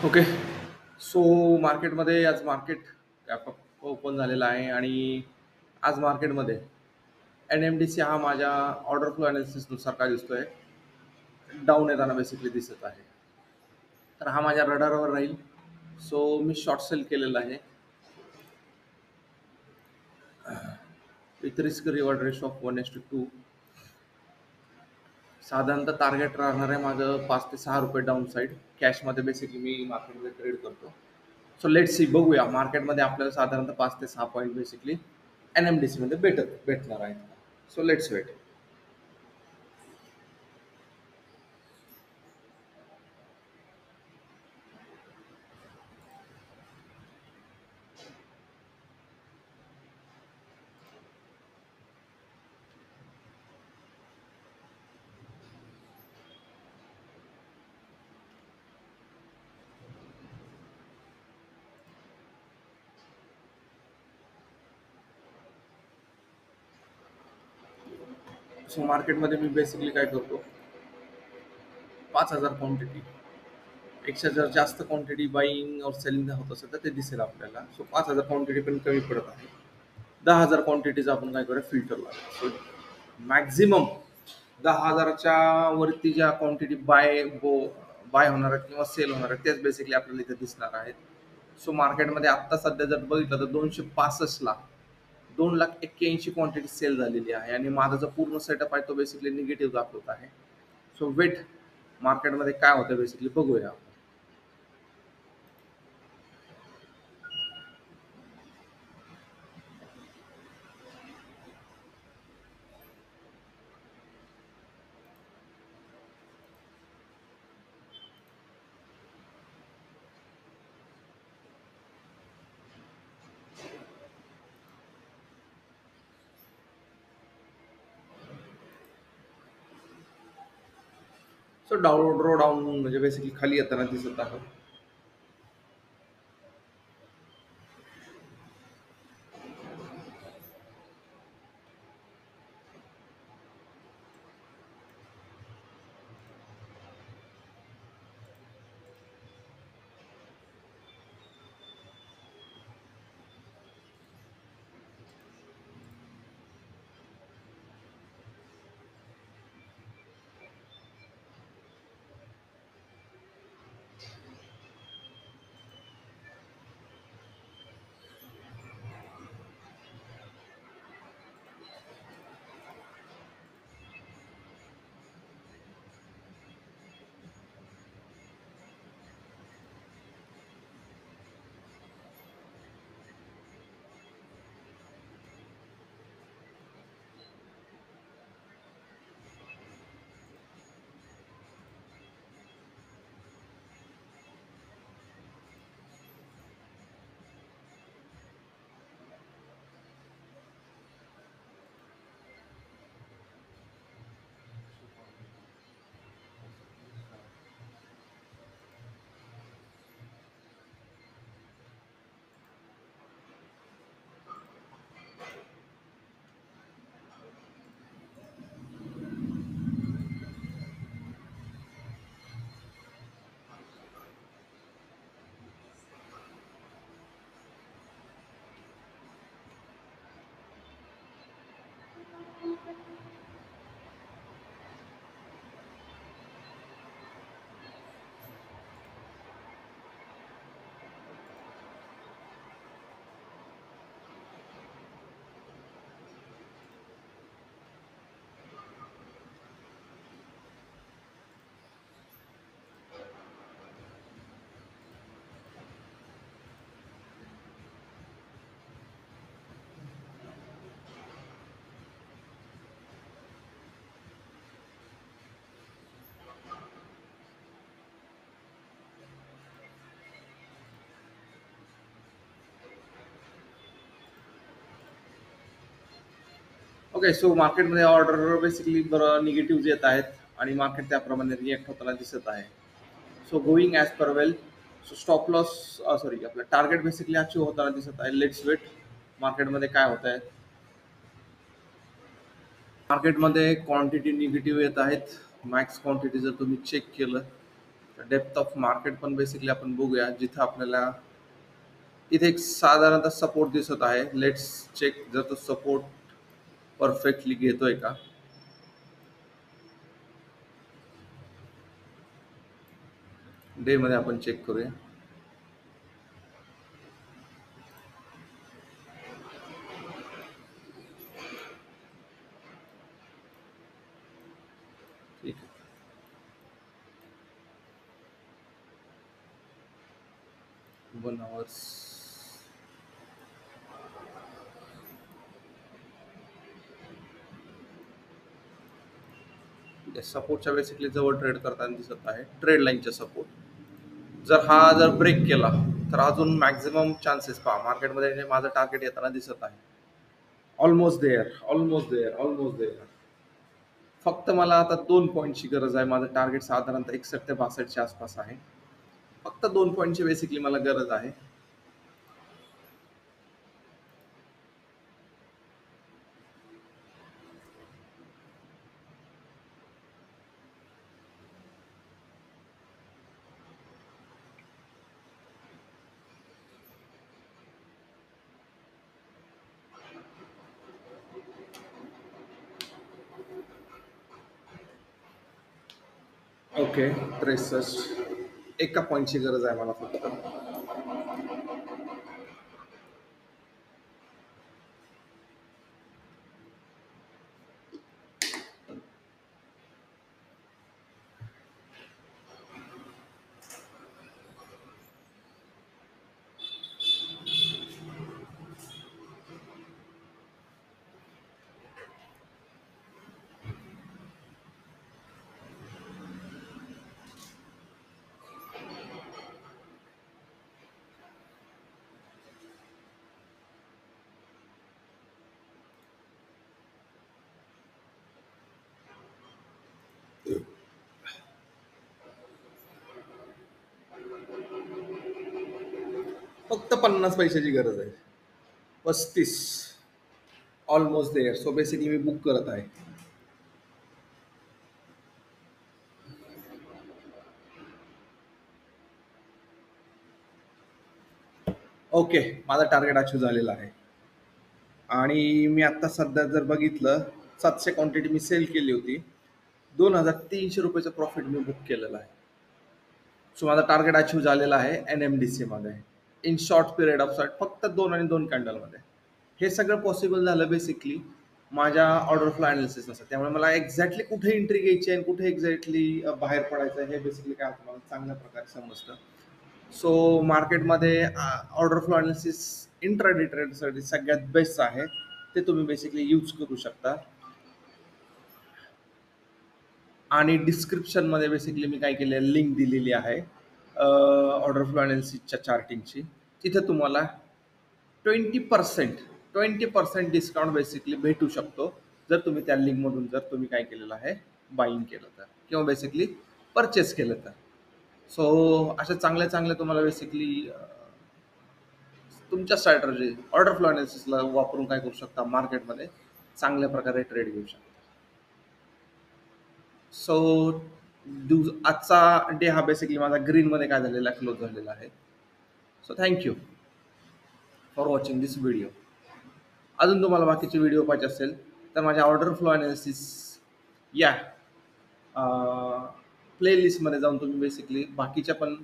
Okay. So मार्केटमध्ये आज market gap open झालेला आहे आणि आज मार्केटमध्ये NMDC हा माझ्या ऑर्डर फ्लो अनालिसिसनुसार काय दिसतोय, डाऊन येताना बेसिकली दिसत आहे. तर हा माझ्या रडारवर राहील. सो मी शॉर्ट सेल केलेला आहे with risk reward ratio of 1:2. साधारणतः टार्गेट राहणार आहे माझं ₹5 ते ₹6 डाऊन साईड. कॅशमध्ये बेसिकली मी मार्केटमध्ये ट्रेड करतो. सो लेट सी, बघूया मार्केटमध्ये आपल्याला साधारणतः 5 ते 6 पॉईंट बेसिकली NMDC मध्ये भेटणार आहेत. So let's weight. सो मार्केटमध्ये मी बेसिकली काय करतो, 5,000 क्वांटिटी पेक्षा जर जास्त क्वांटिटी बाईंग और सेलिंग होत असेल तर ते दिसेल आपल्याला. सो 5,000 क्वांटिटी पण कमी पडत आहे. 10,000 क्वांटिटीज आपण काय करूया, फिल्टर लावूया. सो मॅक्झिमम 10,000च्या वरती ज्या क्वांटिटी बाय होणार आहेत किंवा सेल होणार आहेत त्याच बेसिकली आपल्याला इथे दिसणार आहेत. सो मार्केटमध्ये आत्ता सध्या जर बघितलं तर 265 ला 2,81,000 क्वांटिटी सेल झालेली आहे आणि माझा जो पूर्ण सेटअप आहे तो बेसिकली निगेटिव्ह दाखवत आहे. सो वेट, मार्केटमध्ये काय होतं बेसिकली बघूया. सो ड्रॉ डाऊन म्हणजे बेसिकली खाली येताना दिसत आहे. ओके. सो मार्केटमध्ये ऑर्डर बेसिकली बरं निगेटिव्ह येत आहेत आणि मार्केट त्याप्रमाणे रिॲक्ट होताना दिसत आहे. सो गोईंग ॲज पर वेल. सो स्टॉप लॉस, सॉरी, आपलं टार्गेट बेसिकली अचीव्ह होताना दिसत आहे. लेट्स वेट मार्केटमध्ये काय होत आहे. मार्केटमध्ये क्वांटिटी निगेटिव्ह येत आहेत. मॅक्स क्वांटिटी जर तुम्ही चेक केलं डेप्थ ऑफ मार्केट पण बेसिकली आपण बघूया, जिथं आपल्याला इथे एक साधारणतः सपोर्ट दिसत आहे. लेट्स चेक जर तो सपोर्ट परफेक्टली घेतोय का. डे मध्ये आपण चेक करूया. ठीक आहे. 1 आवर्स. सपोर्टच्या बेसिकली जवळ ट्रेड करताना दिसत आहे, ट्रेड लाईनच्या सपोर्ट. जर हा जर ब्रेक केला तर अजून मॅक्झिमम चान्सेस पहा मार्केटमध्ये माझं टार्गेट येताना दिसत आहे. Almost there, almost there, almost there. फक्त मला आता 2 पॉईंटची गरज आहे. माझं टार्गेट साधारणतः 61 ते 62च्या आसपास आहे. फक्त 2 पॉईंटची बेसिकली मला गरज आहे. ओके. 63. एका पॉईंटची गरज आहे मला फक्त. फक्त 50 पैशाची गरज आहे. 35. Almost there. सो बेसिकली मी बुक करत आहे. ओके. माझा टार्गेट अचीव झालेला आहे. आणि मी आता सध्या जर बघितलं 700 क्वांटिटी मी सेल केली होती. 2300 रुपयाचं प्रॉफिट मी बुक केलेलं आहे. सो माझा टार्गेट अचीव झालेला आहे NMDC मध्ये, in short period of site, फक्त 2 आणि 2 कॅन्डलमध्ये. हे सगळं पॉसिबल झालं बेसिकली माझ्या ऑर्डर फ्लो अनालिसिस नसतं. त्यामुळे मला एक्झॅक्टली कुठे एंट्री घ्यायची आणि कुठे एक्झॅक्टली बाहेर पडायचं हे बेसिकली काय मला चांगल्या प्रकारे समजतं. सो मार्केटमध्ये ऑर्डर फ्लो अनालिसिस इंट्राडे ट्रेडसाठी सगळ्यात बेस्ट आहे. ते तुम्ही बेसिकली यूज करू शकता. आणि डिस्क्रिप्शनमध्ये बेसिकली मी काय केलं, लिंक दिलेली आहे ऑर्डर फ्लो अनालिसिसच्या चार्टिंगची. तिथे तुम्हाला 20% डिस्काउंट बेसिकली भेटू शकतो जर तुम्ही त्या लिंकमधून जर तुम्ही काय केलेलं आहे, बाईंग केलं तर किंवा बेसिकली परचेस केलं तर. सो अशा चांगल्या चांगल्या तुम्हाला बेसिकली तुमच्या स्ट्रॅटर्जी ऑर्डर फ्लो अनालिसिसला वापरून काय करू शकता, मार्केटमध्ये चांगल्या प्रकारे ट्रेड घेऊ शकता. सो आजचा डे हा बेसिकली माझा ग्रीनमध्ये काय झालेला आहे, क्लोज झालेला आहे. So thank you for watching this video. अजून तुम्हाला बाकीचे व्हिडिओ पाहिजे असेल तर माझ्या ऑर्डर फ्लो अनालिसिस या प्लेलिस्टमध्ये जाऊन तुम्ही बेसिकली बाकीच्या पण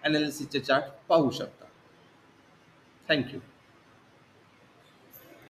अनालिसिसचे चार्ट पाहू शकता. थँक्यू.